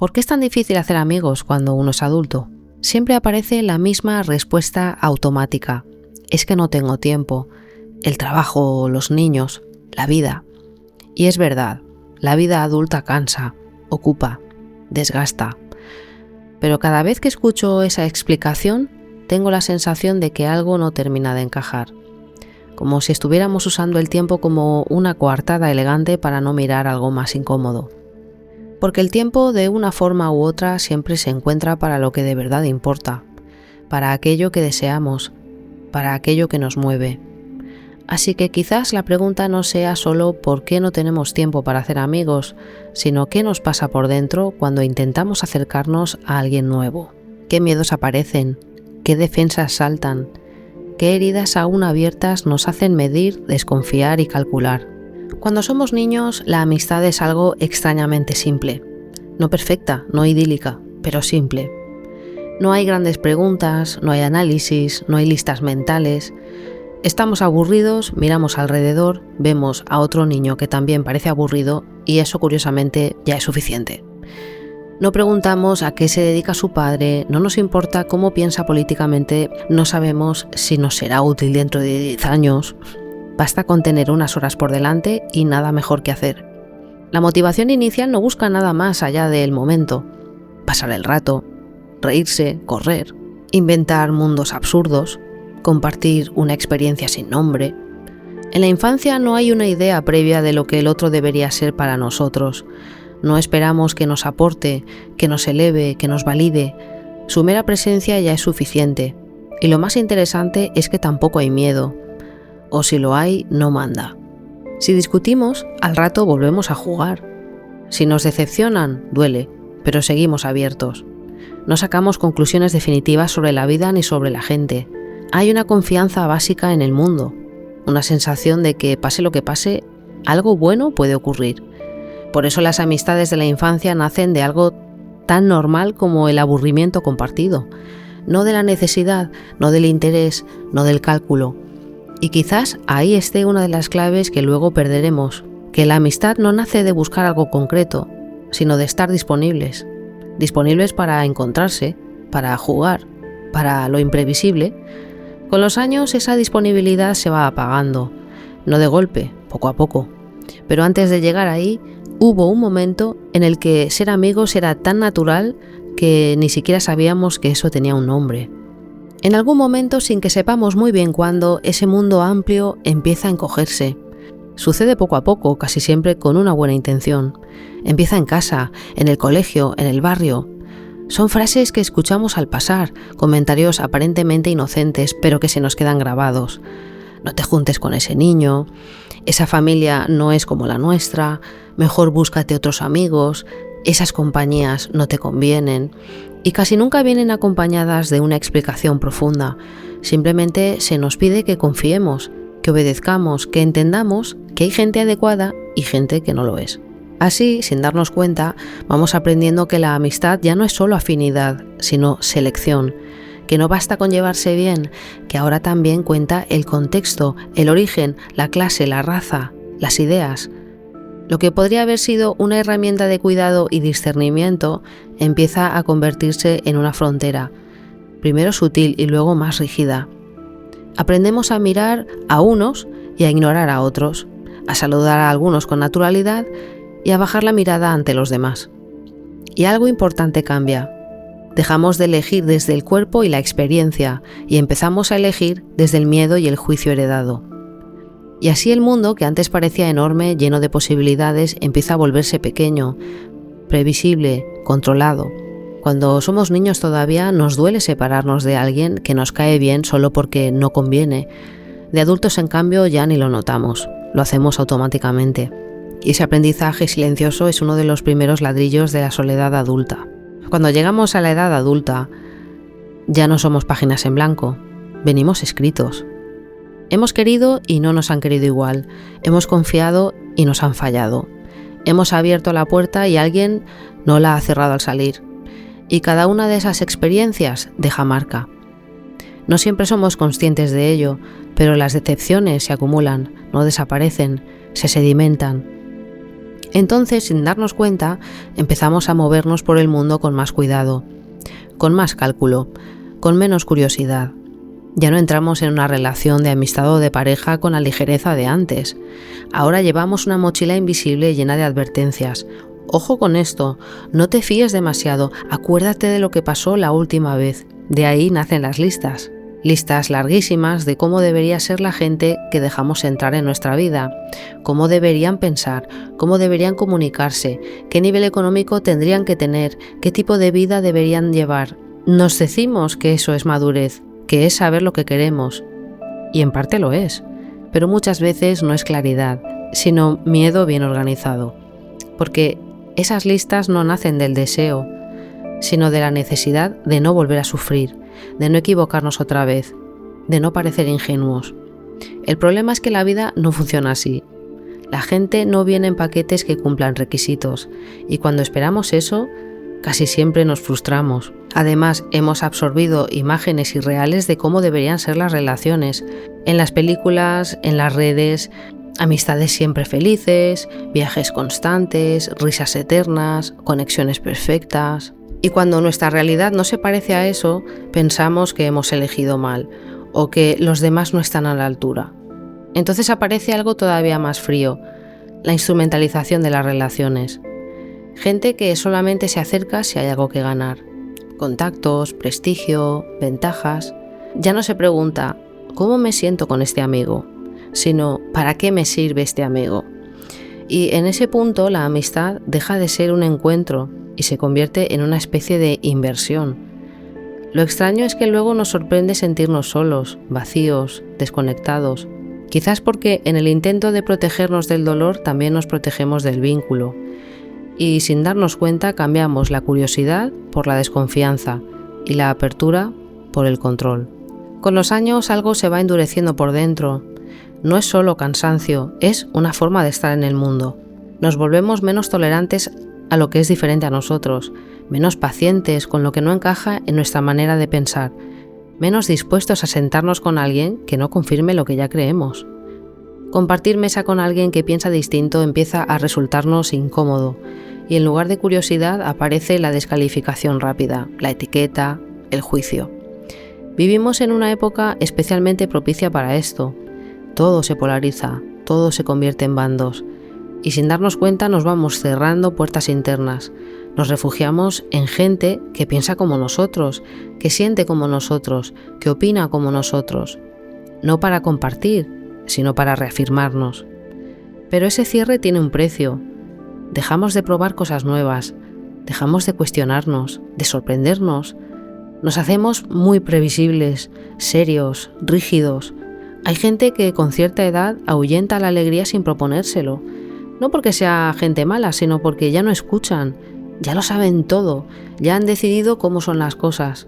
¿Por qué es tan difícil hacer amigos cuando uno es adulto? Siempre aparece la misma respuesta automática. Es que no tengo tiempo. El trabajo, los niños, la vida. Y es verdad, la vida adulta cansa, ocupa, desgasta. Pero cada vez que escucho esa explicación, tengo la sensación de que algo no termina de encajar. Como si estuviéramos usando el tiempo como una coartada elegante para no mirar algo más incómodo. Porque el tiempo, de una forma u otra, siempre se encuentra para lo que de verdad importa, para aquello que deseamos, para aquello que nos mueve. Así que quizás la pregunta no sea solo por qué no tenemos tiempo para hacer amigos, sino qué nos pasa por dentro cuando intentamos acercarnos a alguien nuevo. ¿Qué miedos aparecen? ¿Qué defensas saltan? ¿Qué heridas aún abiertas nos hacen medir, desconfiar y calcular? Cuando somos niños, la amistad es algo extrañamente simple. No perfecta, no idílica, pero simple. No hay grandes preguntas, no hay análisis, no hay listas mentales. Estamos aburridos, miramos alrededor, vemos a otro niño que también parece aburrido y eso curiosamente ya es suficiente. No preguntamos a qué se dedica su padre, no nos importa cómo piensa políticamente, no sabemos si nos será útil dentro de 10 años. Basta con tener unas horas por delante y nada mejor que hacer. La motivación inicial no busca nada más allá del momento. Pasar el rato, reírse, correr, inventar mundos absurdos, compartir una experiencia sin nombre. En la infancia no hay una idea previa de lo que el otro debería ser para nosotros. No esperamos que nos aporte, que nos eleve, que nos valide. Su mera presencia ya es suficiente. Y lo más interesante es que tampoco hay miedo. O si lo hay, no manda. Si discutimos, al rato volvemos a jugar. Si nos decepcionan, duele, pero seguimos abiertos. No sacamos conclusiones definitivas sobre la vida ni sobre la gente. Hay una confianza básica en el mundo, una sensación de que, pase lo que pase, algo bueno puede ocurrir. Por eso las amistades de la infancia nacen de algo tan normal como el aburrimiento compartido, no de la necesidad, no del interés, no del cálculo. Y quizás ahí esté una de las claves que luego perderemos, que la amistad no nace de buscar algo concreto, sino de estar disponibles. Disponibles para encontrarse, para jugar, para lo imprevisible. Con los años esa disponibilidad se va apagando, no de golpe, poco a poco. Pero antes de llegar ahí, hubo un momento en el que ser amigos era tan natural que ni siquiera sabíamos que eso tenía un nombre. En algún momento, sin que sepamos muy bien cuándo, ese mundo amplio empieza a encogerse. Sucede poco a poco, casi siempre con una buena intención. Empieza en casa, en el colegio, en el barrio. Son frases que escuchamos al pasar, comentarios aparentemente inocentes, pero que se nos quedan grabados. No te juntes con ese niño, esa familia no es como la nuestra, mejor búscate otros amigos, esas compañías no te convienen. Y casi nunca vienen acompañadas de una explicación profunda. Simplemente se nos pide que confiemos, que obedezcamos, que entendamos que hay gente adecuada y gente que no lo es. Así, sin darnos cuenta, vamos aprendiendo que la amistad ya no es solo afinidad, sino selección, que no basta con llevarse bien, que ahora también cuenta el contexto, el origen, la clase, la raza, las ideas. Lo que podría haber sido una herramienta de cuidado y discernimiento empieza a convertirse en una frontera, primero sutil y luego más rígida. Aprendemos a mirar a unos y a ignorar a otros, a saludar a algunos con naturalidad y a bajar la mirada ante los demás. Y algo importante cambia. Dejamos de elegir desde el cuerpo y la experiencia y empezamos a elegir desde el miedo y el juicio heredado. Y así el mundo, que antes parecía enorme, lleno de posibilidades, empieza a volverse pequeño, previsible, controlado. Cuando somos niños todavía nos duele separarnos de alguien que nos cae bien solo porque no conviene. De adultos, en cambio, ya ni lo notamos, lo hacemos automáticamente. Y ese aprendizaje silencioso es uno de los primeros ladrillos de la soledad adulta. Cuando llegamos a la edad adulta, ya no somos páginas en blanco, venimos escritos. Hemos querido y no nos han querido igual, hemos confiado y nos han fallado. Hemos abierto la puerta y alguien no la ha cerrado al salir. Y cada una de esas experiencias deja marca. No siempre somos conscientes de ello, pero las decepciones se acumulan, no desaparecen, se sedimentan. Entonces, sin darnos cuenta, empezamos a movernos por el mundo con más cuidado, con más cálculo, con menos curiosidad. Ya no entramos en una relación de amistad o de pareja con la ligereza de antes. Ahora llevamos una mochila invisible llena de advertencias. Ojo con esto, no te fíes demasiado, acuérdate de lo que pasó la última vez. De ahí nacen las listas. Listas larguísimas de cómo debería ser la gente que dejamos entrar en nuestra vida, cómo deberían pensar, cómo deberían comunicarse, qué nivel económico tendrían que tener, qué tipo de vida deberían llevar. Nos decimos que eso es madurez, que es saber lo que queremos, y en parte lo es, pero muchas veces no es claridad, sino miedo bien organizado, porque esas listas no nacen del deseo, sino de la necesidad de no volver a sufrir, de no equivocarnos otra vez, de no parecer ingenuos. El problema es que la vida no funciona así. La gente no viene en paquetes que cumplan requisitos, y cuando esperamos eso, casi siempre nos frustramos. Además, hemos absorbido imágenes irreales de cómo deberían ser las relaciones, en las películas, en las redes, amistades siempre felices, viajes constantes, risas eternas, conexiones perfectas. Y cuando nuestra realidad no se parece a eso, pensamos que hemos elegido mal o que los demás no están a la altura. Entonces aparece algo todavía más frío, la instrumentalización de las relaciones. Gente que solamente se acerca si hay algo que ganar. Contactos, prestigio, ventajas. Ya no se pregunta, ¿cómo me siento con este amigo?, sino, ¿para qué me sirve este amigo? Y en ese punto la amistad deja de ser un encuentro y se convierte en una especie de inversión. Lo extraño es que luego nos sorprende sentirnos solos, vacíos, desconectados. Quizás porque en el intento de protegernos del dolor también nos protegemos del vínculo. Y sin darnos cuenta cambiamos la curiosidad por la desconfianza y la apertura por el control. Con los años algo se va endureciendo por dentro. No es solo cansancio, es una forma de estar en el mundo. Nos volvemos menos tolerantes a lo que es diferente a nosotros, menos pacientes con lo que no encaja en nuestra manera de pensar, menos dispuestos a sentarnos con alguien que no confirme lo que ya creemos. Compartir mesa con alguien que piensa distinto empieza a resultarnos incómodo, y en lugar de curiosidad aparece la descalificación rápida, la etiqueta, el juicio. Vivimos en una época especialmente propicia para esto. Todo se polariza, todo se convierte en bandos, y sin darnos cuenta nos vamos cerrando puertas internas. Nos refugiamos en gente que piensa como nosotros, que siente como nosotros, que opina como nosotros. No para compartir, sino para reafirmarnos. Pero ese cierre tiene un precio. Dejamos de probar cosas nuevas, dejamos de cuestionarnos, de sorprendernos. Nos hacemos muy previsibles, serios, rígidos. Hay gente que con cierta edad ahuyenta la alegría sin proponérselo. No porque sea gente mala, sino porque ya no escuchan, ya lo saben todo, ya han decidido cómo son las cosas.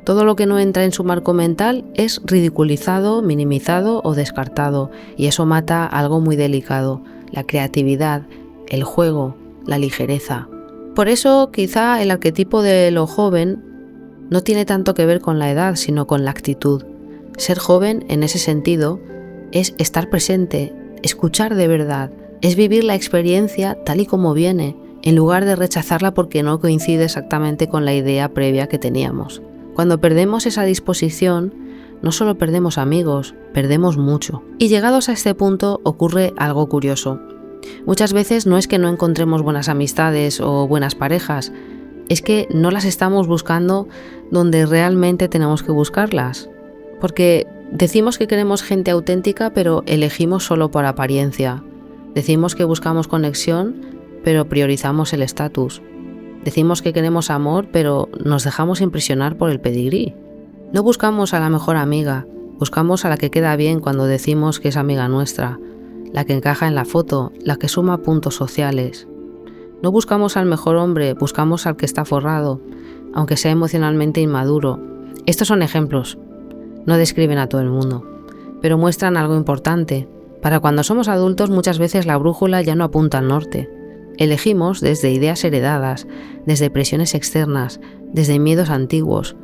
Todo lo que no entra en su marco mental es ridiculizado, minimizado o descartado, y eso mata algo muy delicado, la creatividad, el juego, la ligereza. Por eso quizá el arquetipo de lo joven no tiene tanto que ver con la edad, sino con la actitud. Ser joven, en ese sentido, es estar presente, escuchar de verdad, es vivir la experiencia tal y como viene, en lugar de rechazarla porque no coincide exactamente con la idea previa que teníamos. Cuando perdemos esa disposición, no solo perdemos amigos, perdemos mucho. Y llegados a este punto ocurre algo curioso. Muchas veces no es que no encontremos buenas amistades o buenas parejas, es que no las estamos buscando donde realmente tenemos que buscarlas. Porque decimos que queremos gente auténtica, pero elegimos solo por apariencia. Decimos que buscamos conexión, pero priorizamos el estatus. Decimos que queremos amor, pero nos dejamos impresionar por el pedigrí. No buscamos a la mejor amiga, buscamos a la que queda bien cuando decimos que es amiga nuestra, la que encaja en la foto, la que suma puntos sociales. No buscamos al mejor hombre, buscamos al que está forrado, aunque sea emocionalmente inmaduro. Estos son ejemplos. No describen a todo el mundo, pero muestran algo importante. Para cuando somos adultos muchas veces la brújula ya no apunta al norte. Elegimos desde ideas heredadas, desde presiones externas, desde miedos antiguos,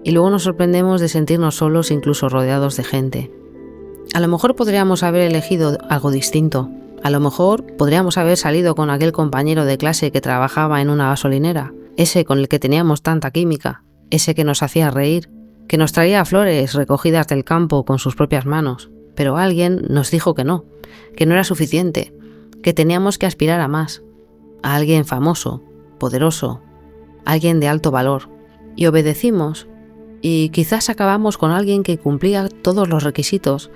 y luego nos sorprendemos de sentirnos solos incluso rodeados de gente. A lo mejor podríamos haber elegido algo distinto, A lo mejor podríamos haber salido con aquel compañero de clase que trabajaba en una gasolinera, ese con el que teníamos tanta química, ese que nos hacía reír, que nos traía flores recogidas del campo con sus propias manos. Pero alguien nos dijo que no era suficiente, que teníamos que aspirar a más, a alguien famoso, poderoso, alguien de alto valor. Y obedecimos, y quizás acabamos con alguien que cumplía todos los requisitos,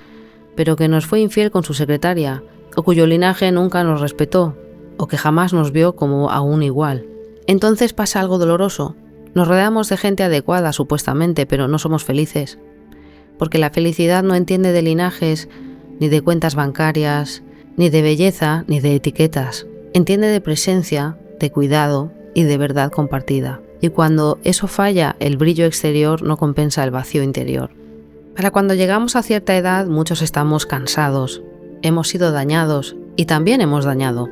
pero que nos fue infiel con su secretaria, o cuyo linaje nunca nos respetó, o que jamás nos vio como a un igual. Entonces pasa algo doloroso. Nos rodeamos de gente adecuada supuestamente, pero no somos felices. Porque la felicidad no entiende de linajes, ni de cuentas bancarias, ni de belleza, ni de etiquetas. Entiende de presencia, de cuidado y de verdad compartida. Y cuando eso falla, el brillo exterior no compensa el vacío interior. Para cuando llegamos a cierta edad, muchos estamos cansados, hemos sido dañados y también hemos dañado.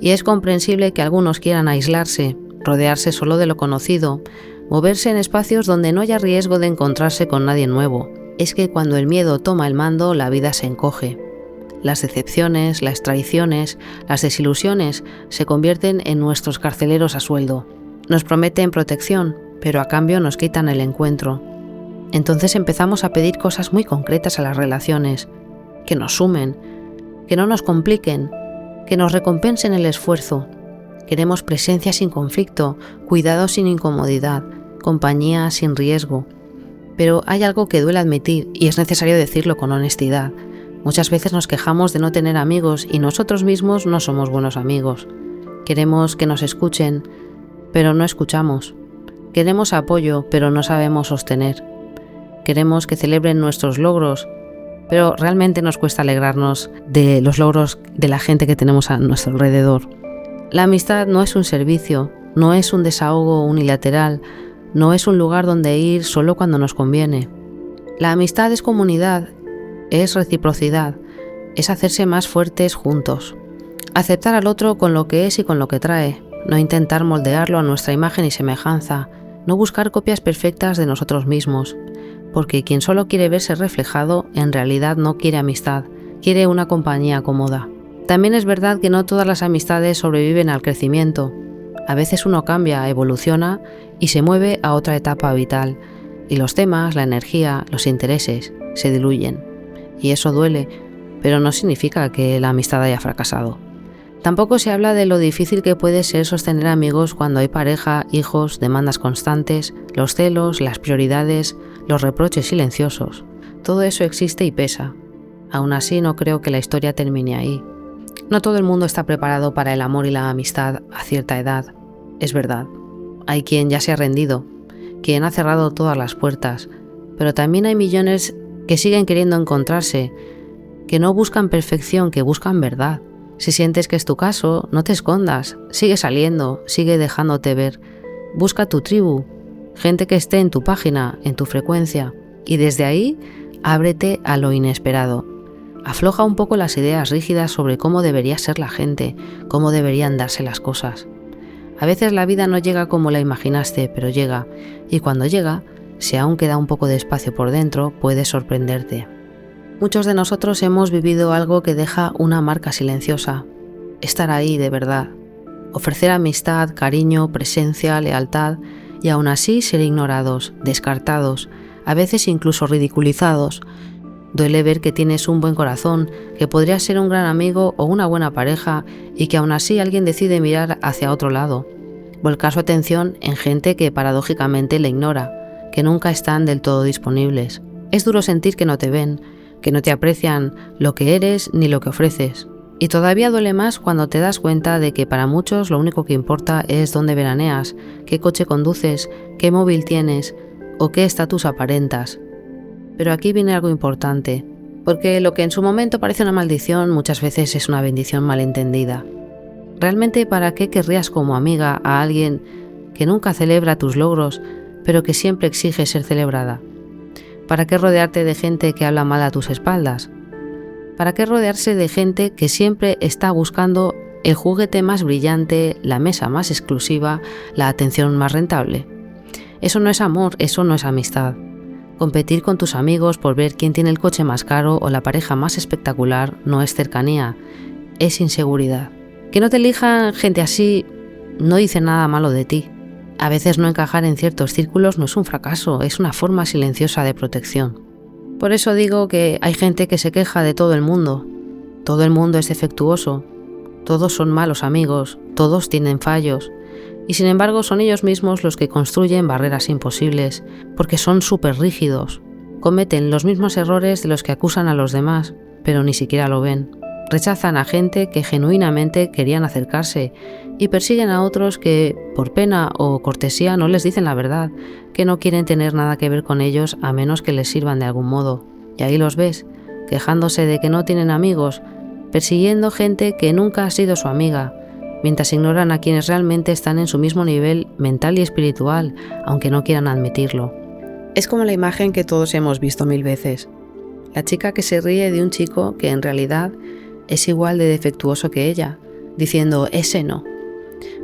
Y es comprensible que algunos quieran aislarse, rodearse solo de lo conocido, moverse en espacios donde no haya riesgo de encontrarse con nadie nuevo. Es que cuando el miedo toma el mando, la vida se encoge. Las decepciones, las traiciones, las desilusiones se convierten en nuestros carceleros a sueldo. Nos prometen protección, pero a cambio nos quitan el encuentro. Entonces empezamos a pedir cosas muy concretas a las relaciones, que nos sumen, que no nos compliquen, que nos recompensen el esfuerzo. Queremos presencia sin conflicto, cuidado sin incomodidad, compañía sin riesgo. Pero hay algo que duele admitir y es necesario decirlo con honestidad. Muchas veces nos quejamos de no tener amigos y nosotros mismos no somos buenos amigos. Queremos que nos escuchen, pero no escuchamos. Queremos apoyo, pero no sabemos sostener. Queremos que celebren nuestros logros, pero realmente nos cuesta alegrarnos de los logros de la gente que tenemos a nuestro alrededor. La amistad no es un servicio, no es un desahogo unilateral, no es un lugar donde ir solo cuando nos conviene. La amistad es comunidad, es reciprocidad, es hacerse más fuertes juntos. Aceptar al otro con lo que es y con lo que trae, no intentar moldearlo a nuestra imagen y semejanza, no buscar copias perfectas de nosotros mismos, porque quien solo quiere verse reflejado en realidad no quiere amistad, quiere una compañía cómoda. También es verdad que no todas las amistades sobreviven al crecimiento. A veces uno cambia, evoluciona y se mueve a otra etapa vital, y los temas, la energía, los intereses se diluyen. Y eso duele, pero no significa que la amistad haya fracasado. Tampoco se habla de lo difícil que puede ser sostener amigos cuando hay pareja, hijos, demandas constantes, los celos, las prioridades, los reproches silenciosos. Todo eso existe y pesa. Aún así, no creo que la historia termine ahí. No todo el mundo está preparado para el amor y la amistad a cierta edad. Es verdad. Hay quien ya se ha rendido, quien ha cerrado todas las puertas, pero también hay millones que siguen queriendo encontrarse, que no buscan perfección, que buscan verdad. Si sientes que es tu caso, no te escondas, sigue saliendo, sigue dejándote ver. Busca tu tribu, gente que esté en tu página, en tu frecuencia, y desde ahí ábrete a lo inesperado. Afloja un poco las ideas rígidas sobre cómo debería ser la gente, cómo deberían darse las cosas. A veces la vida no llega como la imaginaste, pero llega, y cuando llega, si aún queda un poco de espacio por dentro, puede sorprenderte. Muchos de nosotros hemos vivido algo que deja una marca silenciosa. Estar ahí de verdad. Ofrecer amistad, cariño, presencia, lealtad y aún así ser ignorados, descartados, a veces incluso ridiculizados. Duele ver que tienes un buen corazón, que podrías ser un gran amigo o una buena pareja y que aún así alguien decide mirar hacia otro lado. Volcar su atención en gente que paradójicamente le ignora, que nunca están del todo disponibles. Es duro sentir que no te ven, que no te aprecian lo que eres ni lo que ofreces. Y todavía duele más cuando te das cuenta de que para muchos lo único que importa es dónde veraneas, qué coche conduces, qué móvil tienes o qué estatus aparentas. Pero aquí viene algo importante, porque lo que en su momento parece una maldición muchas veces es una bendición malentendida. ¿Realmente para qué querrías como amiga a alguien que nunca celebra tus logros, pero que siempre exige ser celebrada? ¿Para qué rodearte de gente que habla mal a tus espaldas? ¿Para qué rodearse de gente que siempre está buscando el juguete más brillante, la mesa más exclusiva, la atención más rentable? Eso no es amor, eso no es amistad. Competir con tus amigos por ver quién tiene el coche más caro o la pareja más espectacular no es cercanía, es inseguridad. Que no te elijan gente así no dice nada malo de ti. A veces no encajar en ciertos círculos no es un fracaso, es una forma silenciosa de protección. Por eso digo que hay gente que se queja de todo el mundo. Todo el mundo es defectuoso, todos son malos amigos, todos tienen fallos. Y sin embargo son ellos mismos los que construyen barreras imposibles, porque son súper rígidos. Cometen los mismos errores de los que acusan a los demás, pero ni siquiera lo ven. Rechazan a gente que genuinamente querían acercarse y persiguen a otros que, por pena o cortesía, no les dicen la verdad, que no quieren tener nada que ver con ellos a menos que les sirvan de algún modo. Y ahí los ves, quejándose de que no tienen amigos, persiguiendo gente que nunca ha sido su amiga, mientras ignoran a quienes realmente están en su mismo nivel mental y espiritual, aunque no quieran admitirlo. Es como la imagen que todos hemos visto 1000 veces. La chica que se ríe de un chico que en realidad es igual de defectuoso que ella, diciendo ese no,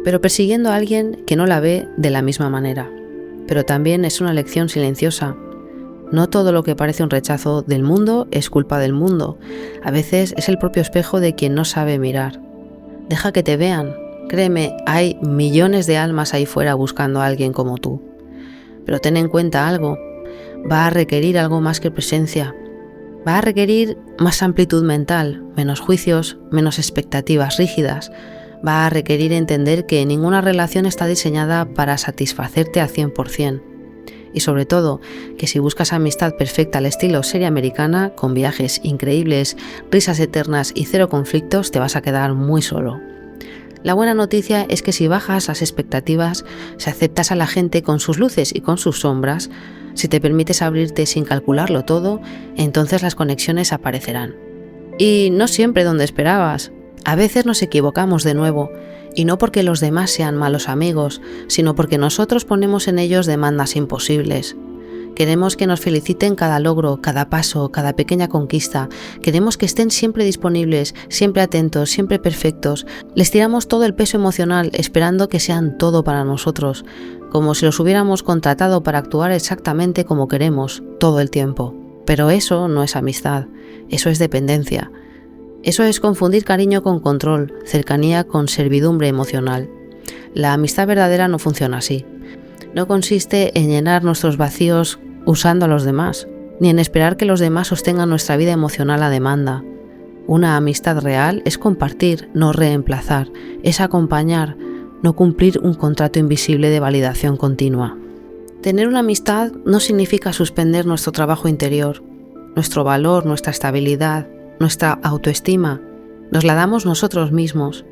pero persiguiendo a alguien que no la ve de la misma manera. Pero también es una lección silenciosa. No todo lo que parece un rechazo del mundo es culpa del mundo. A veces es el propio espejo de quien no sabe mirar. Deja que te vean. Créeme, hay millones de almas ahí fuera buscando a alguien como tú. Pero ten en cuenta algo. Va a requerir algo más que presencia. Va a requerir más amplitud mental, menos juicios, menos expectativas rígidas. Va a requerir entender que ninguna relación está diseñada para satisfacerte al 100%. Y sobre todo, que si buscas amistad perfecta al estilo serie americana, con viajes increíbles, risas eternas y cero conflictos, te vas a quedar muy solo. La buena noticia es que si bajas las expectativas, si aceptas a la gente con sus luces y con sus sombras, si te permites abrirte sin calcularlo todo, entonces las conexiones aparecerán. Y no siempre donde esperabas. A veces nos equivocamos de nuevo, y no porque los demás sean malos amigos, sino porque nosotros ponemos en ellos demandas imposibles. Queremos que nos feliciten cada logro, cada paso, cada pequeña conquista. Queremos que estén siempre disponibles, siempre atentos, siempre perfectos. Les tiramos todo el peso emocional esperando que sean todo para nosotros, como si los hubiéramos contratado para actuar exactamente como queremos, todo el tiempo. Pero eso no es amistad, eso es dependencia. Eso es confundir cariño con control, cercanía con servidumbre emocional. La amistad verdadera no funciona así. No consiste en llenar nuestros vacíos usando a los demás, ni en esperar que los demás sostengan nuestra vida emocional a demanda. Una amistad real es compartir, no reemplazar, es acompañar, no cumplir un contrato invisible de validación continua. Tener una amistad no significa suspender nuestro trabajo interior, nuestro valor, nuestra estabilidad, nuestra autoestima. Nos la damos nosotros mismos.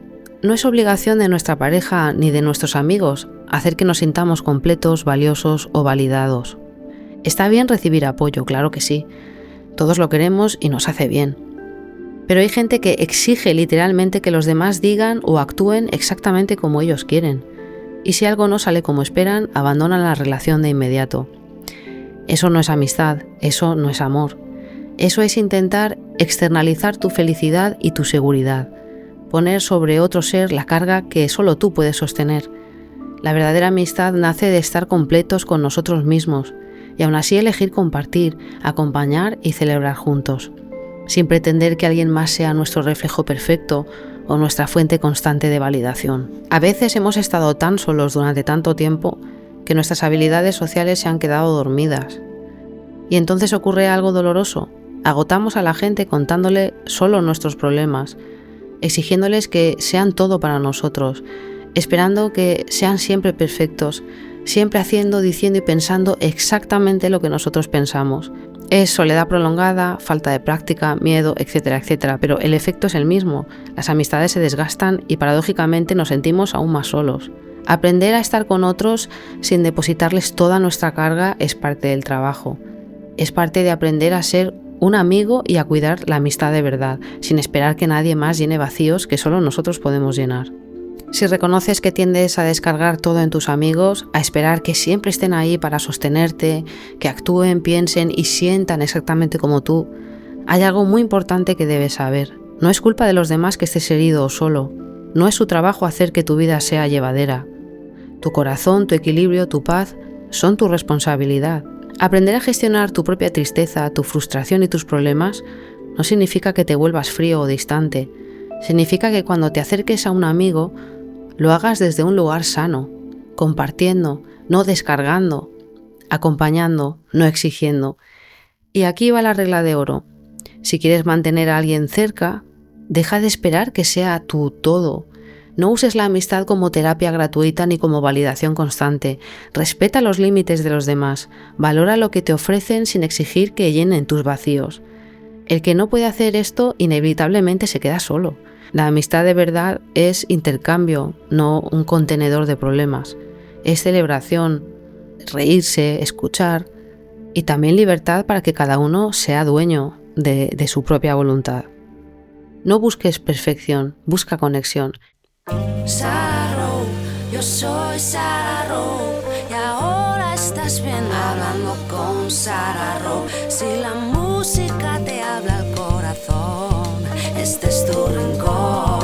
No es obligación de nuestra pareja ni de nuestros amigos hacer que nos sintamos completos, valiosos o validados. Está bien recibir apoyo, claro que sí. Todos lo queremos y nos hace bien. Pero hay gente que exige literalmente que los demás digan o actúen exactamente como ellos quieren. Y si algo no sale como esperan, abandonan la relación de inmediato. Eso no es amistad, eso no es amor. Eso es intentar externalizar tu felicidad y tu seguridad. Poner sobre otro ser la carga que solo tú puedes sostener. La verdadera amistad nace de estar completos con nosotros mismos y aún así elegir compartir, acompañar y celebrar juntos, sin pretender que alguien más sea nuestro reflejo perfecto o nuestra fuente constante de validación. A veces hemos estado tan solos durante tanto tiempo que nuestras habilidades sociales se han quedado dormidas. Y entonces ocurre algo doloroso. Agotamos a la gente contándole solo nuestros problemas, exigiéndoles que sean todo para nosotros, esperando que sean siempre perfectos, siempre haciendo, diciendo y pensando exactamente lo que nosotros pensamos. Es soledad prolongada, falta de práctica, miedo, etcétera, etcétera, pero el efecto es el mismo. Las amistades se desgastan y paradójicamente nos sentimos aún más solos. Aprender a estar con otros sin depositarles toda nuestra carga es parte del trabajo. Es parte de aprender a ser un amigo y a cuidar la amistad de verdad, sin esperar que nadie más llene vacíos que solo nosotros podemos llenar. Si reconoces que tiendes a descargar todo en tus amigos, a esperar que siempre estén ahí para sostenerte, que actúen, piensen y sientan exactamente como tú, hay algo muy importante que debes saber. No es culpa de los demás que estés herido o solo. No es su trabajo hacer que tu vida sea llevadera. Tu corazón, tu equilibrio, tu paz son tu responsabilidad. Aprender a gestionar tu propia tristeza, tu frustración y tus problemas no significa que te vuelvas frío o distante. Significa que cuando te acerques a un amigo, lo hagas desde un lugar sano, compartiendo, no descargando, acompañando, no exigiendo. Y aquí va la regla de oro. Si quieres mantener a alguien cerca, deja de esperar que sea tu todo. No uses la amistad como terapia gratuita ni como validación constante. Respeta los límites de los demás. Valora lo que te ofrecen sin exigir que llenen tus vacíos. El que no puede hacer esto inevitablemente se queda solo. La amistad de verdad es intercambio, no un contenedor de problemas. Es celebración, reírse, escuchar y también libertad para que cada uno sea dueño de su propia voluntad. No busques perfección, busca conexión. Sarah, yo soy Sarah y ahora estás bien hablando con Sarah. Si la música te habla al corazón, este es tu rincón.